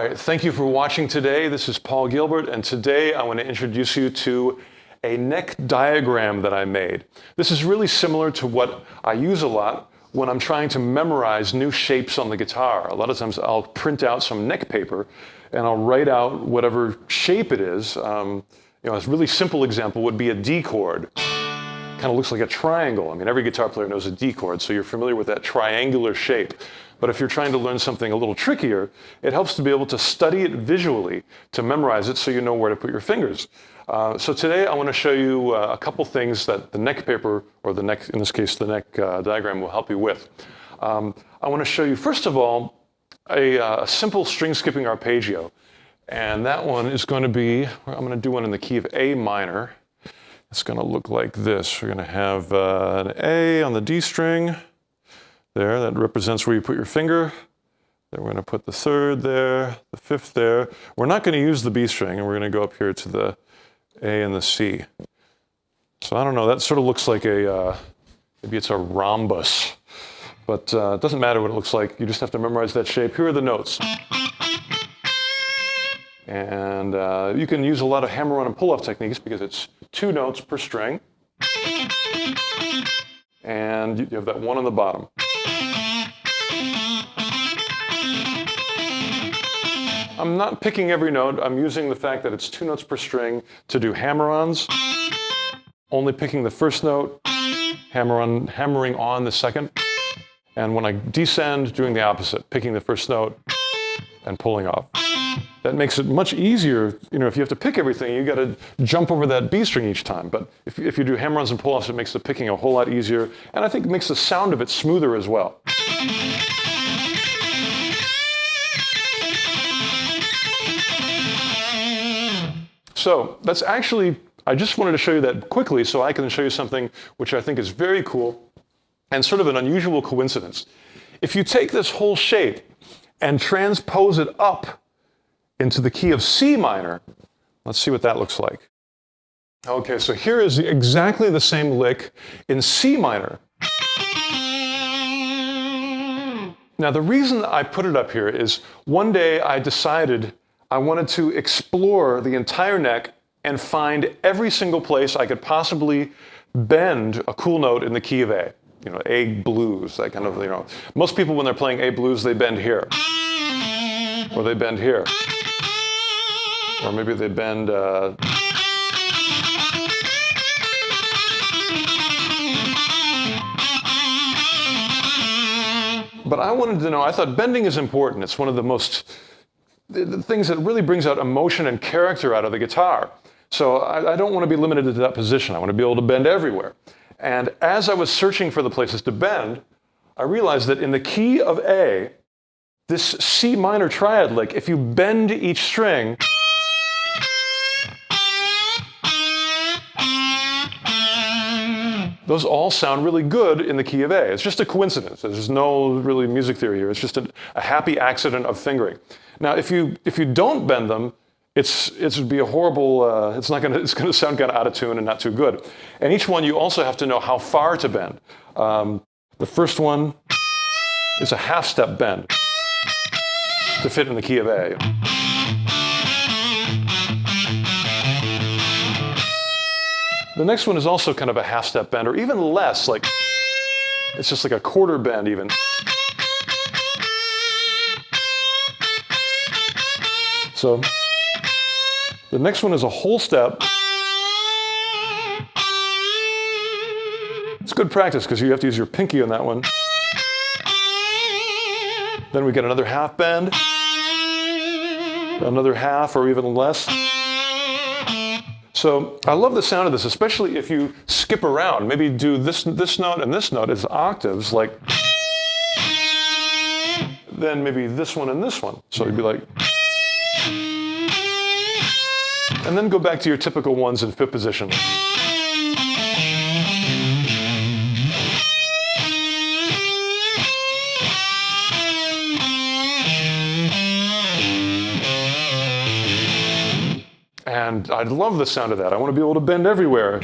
right, thank you for watching today. This is Paul Gilbert, and today I want to introduce you to a neck diagram that I made. This is really similar to what I use a lot when I'm trying to memorize new shapes on the guitar. A lot of times I'll print out some neck paper and I'll write out whatever shape it is. A really simple example would be a D chord. Kind of looks like a triangle. I mean, every guitar player knows a D chord, so you're familiar with that triangular shape. But if you're trying to learn something a little trickier, it helps to be able to study it visually, to memorize it so you know where to put your fingers. So today I want to show you a couple things that the neck paper, or the neck, in this case, the neck diagram will help you with. I want to show you, first of all, a simple string skipping arpeggio. And that one is going to be, I'm going to do one in the key of A minor. It's going to look like this. We're going to have an A on the D string. There, that represents where you put your finger. Then we're going to put the third there, the fifth there. We're not going to use the B string, and we're going to go up here to the A and the C. So I don't know, that sort of looks like a, maybe it's a rhombus. But it doesn't matter what it looks like. You just have to memorize that shape. Here are the notes. And you can use a lot of hammer-on and pull-off techniques because it's 2 notes per string. And you have that one on the bottom. I'm not picking every note. I'm using the fact that it's 2 notes per string to do hammer-ons. Only picking the first note, hammering on the second. And when I descend, doing the opposite, picking the first note and pulling off. That makes it much easier. You know, if you have to pick everything, you got to jump over that B string each time. But if you do hammer-ons and pull-offs, it makes the picking a whole lot easier. And I think it makes the sound of it smoother as well. So that's actually, I just wanted to show you that quickly so I can show you something which I think is very cool and sort of an unusual coincidence. If you take this whole shape and transpose it up into the key of C minor, let's see what that looks like. Okay, so here is exactly the same lick in C minor. Now the reason I put it up here is one day I decided I wanted to explore the entire neck and find every single place I could possibly bend a cool note in the key of A. You know, A blues, that kind of, you know. Most people when they're playing A blues, they bend here. Or they bend here. Or maybe they bend, But I wanted to know, I thought bending is important. It's one of the things that really brings out emotion and character out of the guitar. So I don't want to be limited to that position. I want to be able to bend everywhere. And as I was searching for the places to bend, I realized that in the key of A, this C minor triad lick, if you bend each string, those all sound really good in the key of A. It's just a coincidence. There's no really music theory here. It's just a happy accident of fingering. Now, if you don't bend them, it would be a horrible. It's going to sound kind of out of tune and not too good. And each one you also have to know how far to bend. The first one is a half-step bend to fit in the key of A. The next one is also kind of a half-step bend, or even less, like it's just like a quarter bend even. So the next one is a whole step. It's good practice because you have to use your pinky on that one. Then we get another half bend, another half or even less. So I love the sound of this, especially if you skip around. Maybe do this note and this note as octaves, like, then maybe this one and this one. So you'd be like, and then go back to your typical ones in fifth position. And I love the sound of that. I want to be able to bend everywhere.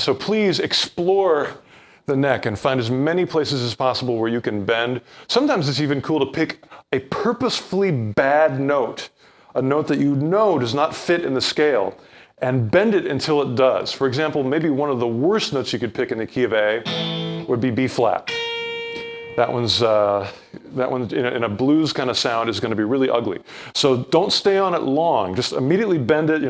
So please explore the neck and find as many places as possible where you can bend. Sometimes it's even cool to pick a purposefully bad note, a note that you know does not fit in the scale, and bend it until it does. For example, maybe one of the worst notes you could pick in the key of A would be B flat. That one in a blues kind of sound is going to be really ugly. So don't stay on it long. Just immediately bend it,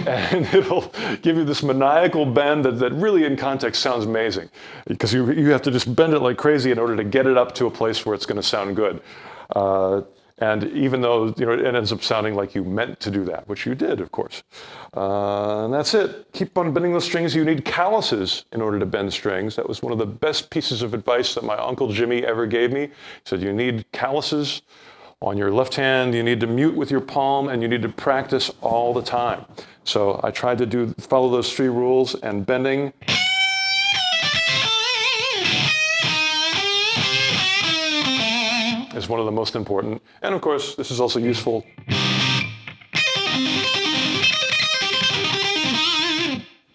and it'll give you this maniacal bend that really in context sounds amazing, because you have to just bend it like crazy in order to get it up to a place where it's going to sound good. And even though it ends up sounding like you meant to do that, which you did, of course. And that's it. Keep on bending those strings. You need calluses in order to bend strings. That was one of the best pieces of advice that my Uncle Jimmy ever gave me. He said you need calluses on your left hand, you need to mute with your palm, and you need to practice all the time. So I tried to follow those 3 rules, and bending is one of the most important. And of course, this is also useful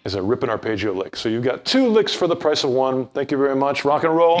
as a rip and arpeggio lick. So you've got 2 licks for the price of 1. Thank you very much. Rock and roll.